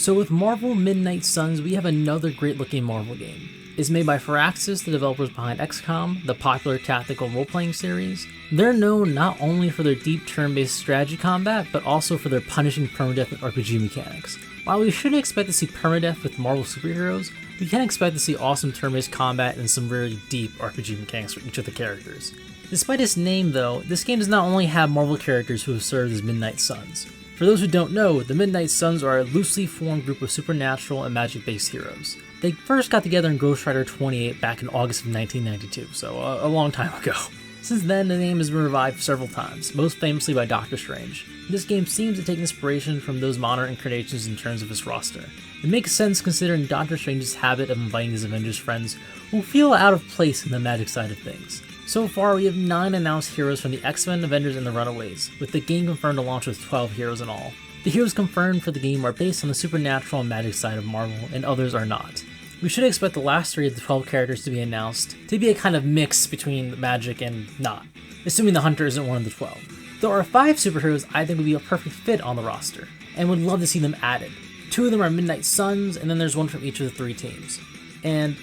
So with Marvel Midnight Suns, we have another great looking Marvel game. It's made by Firaxis, the developers behind XCOM, the popular tactical role-playing series. They're known not only for their deep turn-based strategy combat, but also for their punishing permadeath and RPG mechanics. While we shouldn't expect to see permadeath with Marvel superheroes, we can expect to see awesome turn-based combat and some very deep RPG mechanics for each of the characters. Despite its name though, this game does not only have Marvel characters who have served as Midnight Suns. For those who don't know, the Midnight Suns are a loosely formed group of supernatural and magic-based heroes. They first got together in Ghost Rider 28 back in August of 1992, so a long time ago. Since then, the name has been revived several times, most famously by Doctor Strange. This game seems to take inspiration from those modern incarnations in terms of its roster. It makes sense considering Doctor Strange's habit of inviting his Avengers friends who feel out of place in the magic side of things. So far, we have 9 announced heroes from the X-Men, Avengers, and the Runaways, with the game confirmed to launch with 12 heroes in all. The heroes confirmed for the game are based on the supernatural and magic side of Marvel, and others are not. We should expect the last 3 of the 12 characters to be announced to be a kind of mix between magic and not, assuming the Hunter isn't one of the 12. There are 5 superheroes I think would be a perfect fit on the roster, and would love to see them added. 2 of them are Midnight Suns, and then there's one from each of the 3 teams. And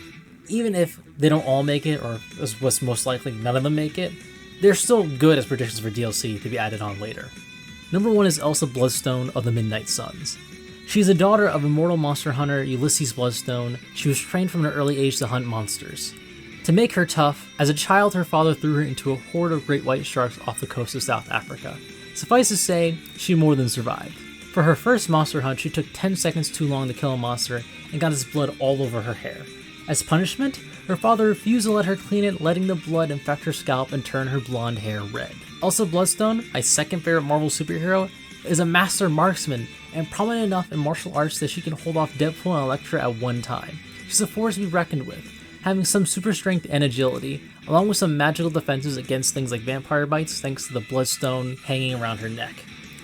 even if they don't all make it, or as what's most likely none of them make it, they're still good as predictions for DLC to be added on later. Number 1 is Elsa Bloodstone of the Midnight Suns. She is the daughter of immortal monster hunter Ulysses Bloodstone. She was trained from an early age to hunt monsters. To make her tough, as a child her father threw her into a horde of great white sharks off the coast of South Africa. Suffice to say, she more than survived. For her first monster hunt, she took 10 seconds too long to kill a monster and got its blood all over her hair. As punishment, her father refused to let her clean it, letting the blood infect her scalp and turn her blonde hair red. Elsa Bloodstone, my second favorite Marvel superhero, is a master marksman and prominent enough in martial arts that she can hold off Deadpool and Elektra at one time. She's a force to be reckoned with, having some super strength and agility, along with some magical defenses against things like vampire bites thanks to the bloodstone hanging around her neck.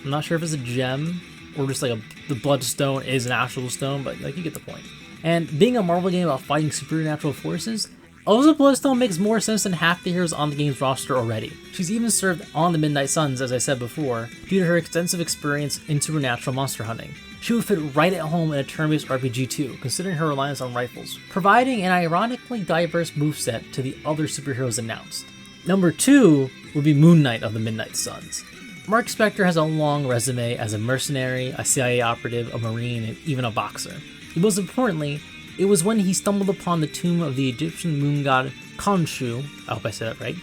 I'm not sure if it's a gem or just like the bloodstone is an actual stone, but like you get the point. And being a Marvel game about fighting supernatural forces, Elsa Bloodstone makes more sense than half the heroes on the game's roster already. She's even served on the Midnight Suns, as I said before, due to her extensive experience in supernatural monster hunting. She would fit right at home in a turn-based RPG too, considering her reliance on rifles, providing an ironically diverse moveset to the other superheroes announced. Number 2 would be Moon Knight of the Midnight Suns. Mark Spector has a long resume as a mercenary, a CIA operative, a marine, and even a boxer. And most importantly, it was when he stumbled upon the tomb of the Egyptian moon god Khonshu, I hope I said that right.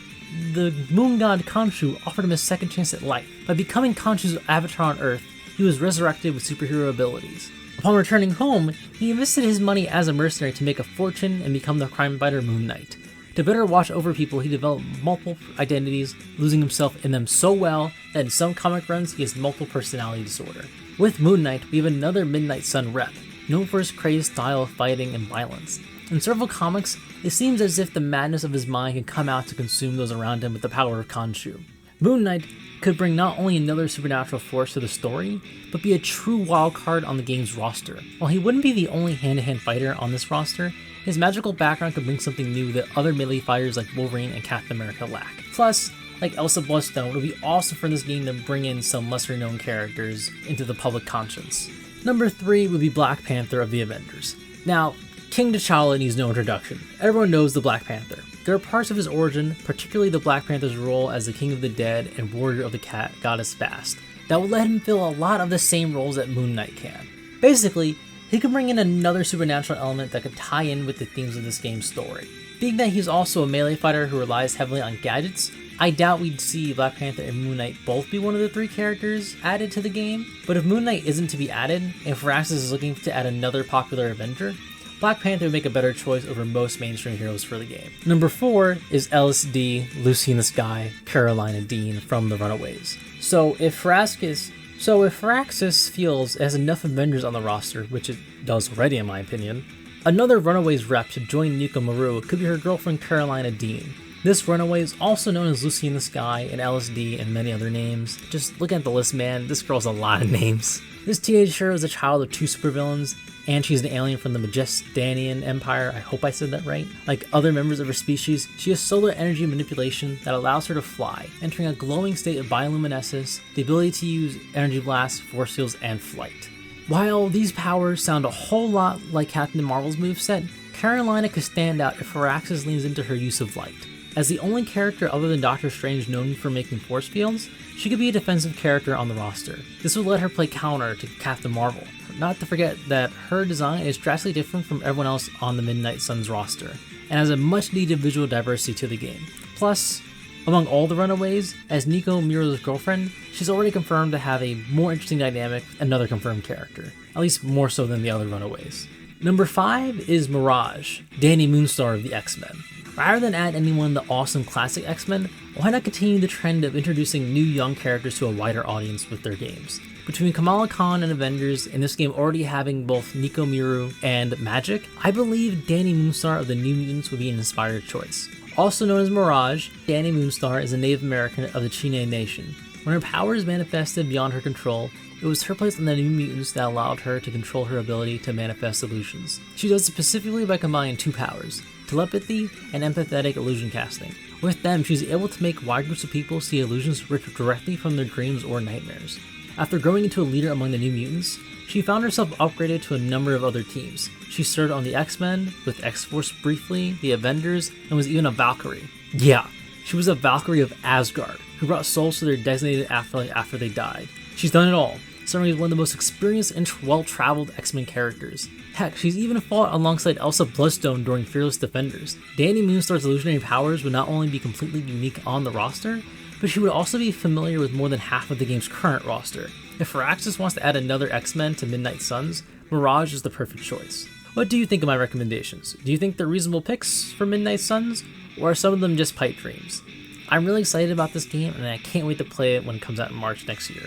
The moon god Khonshu offered him a second chance at life. By becoming Khonshu's avatar on Earth, he was resurrected with superhero abilities. Upon returning home, he invested his money as a mercenary to make a fortune and become the crime fighter Moon Knight. To better watch over people, he developed multiple identities, losing himself in them so well that in some comic runs he has multiple personality disorder. With Moon Knight, we have another Midnight Sun rep, known for his crazed style of fighting and violence. In several comics, it seems as if the madness of his mind can come out to consume those around him with the power of Khonshu. Moon Knight could bring not only another supernatural force to the story, but be a true wildcard on the game's roster. While he wouldn't be the only hand-to-hand fighter on this roster, his magical background could bring something new that other melee fighters like Wolverine and Captain America lack. Plus, like Elsa Bloodstone, it would be awesome for this game to bring in some lesser-known characters into the public conscience. Number 3 would be Black Panther of the Avengers. Now, King T'Challa needs no introduction. Everyone knows the Black Panther. There are parts of his origin, particularly the Black Panther's role as the King of the Dead and Warrior of the Goddess Bast, that will let him fill a lot of the same roles that Moon Knight can. Basically, he could bring in another supernatural element that could tie in with the themes of this game's story. Being that he's also a melee fighter who relies heavily on gadgets, I doubt we'd see Black Panther and Moon Knight both be one of the 3 characters added to the game, but if Moon Knight isn't to be added, and Firaxis is looking to add another popular Avenger, Black Panther would make a better choice over most mainstream heroes for the game. Number 4 is LSD, Lucy in the Sky, Carolina Dean from the Runaways. So if Firaxis feels it has enough Avengers on the roster, which it does already in my opinion, another Runaways rep to join Nico Maru could be her girlfriend Carolina Dean. This runaway is also known as Lucy in the Sky and LSD and many other names. Just look at the list, man, this girl's a lot of names. This teenage hero is a child of 2 supervillains, and she's an alien from the Majestanian Empire, I hope I said that right. Like other members of her species, she has solar energy manipulation that allows her to fly, entering a glowing state of bioluminescence, the ability to use energy blasts, force fields, and flight. While these powers sound a whole lot like Captain Marvel's moveset, Carolina could stand out if Firaxis leans into her use of light. As the only character other than Doctor Strange known for making force fields, she could be a defensive character on the roster. This would let her play counter to Captain Marvel. Not to forget that her design is drastically different from everyone else on the Midnight Suns roster, and has a much needed visual diversity to the game. Plus, among all the Runaways, as Nico Miro's girlfriend, she's already confirmed to have a more interesting dynamic, another confirmed character, at least more so than the other Runaways. Number 5 is Mirage, Danny Moonstar of the X-Men. Rather than add anyone in the awesome classic X-Men, why not continue the trend of introducing new young characters to a wider audience with their games? Between Kamala Khan and Avengers, and this game already having both Nico Miru and Magic, I believe Danny Moonstar of the New Mutants would be an inspired choice. Also known as Mirage, Danny Moonstar is a Native American of the Chine Nation. When her powers manifested beyond her control, it was her place on the New Mutants that allowed her to control her ability to manifest illusions. She does it specifically by combining two powers, telepathy and empathetic illusion casting. With them, she's able to make wide groups of people see illusions ripped directly from their dreams or nightmares. After growing into a leader among the New Mutants, she found herself upgraded to a number of other teams. She served on the X-Men, with X-Force briefly, the Avengers, and was even a Valkyrie. Yeah, she was a Valkyrie of Asgard, who brought souls to their designated afterlife after they died. She's done it all, serving as one of the most experienced and well-traveled X-Men characters. Heck, she's even fought alongside Elsa Bloodstone during Fearless Defenders. Danny Moonstar's illusionary powers would not only be completely unique on the roster, but she would also be familiar with more than half of the game's current roster. If Firaxis wants to add another X-Men to Midnight Suns, Mirage is the perfect choice. What do you think of my recommendations? Do you think they're reasonable picks for Midnight Suns, or are some of them just pipe dreams? I'm really excited about this game, and I can't wait to play it when it comes out in March next year.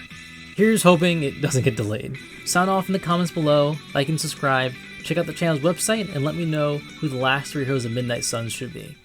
Here's hoping it doesn't get delayed. Sound off in the comments below, like and subscribe, check out the channel's website, and let me know who the last 3 heroes of Midnight Suns should be.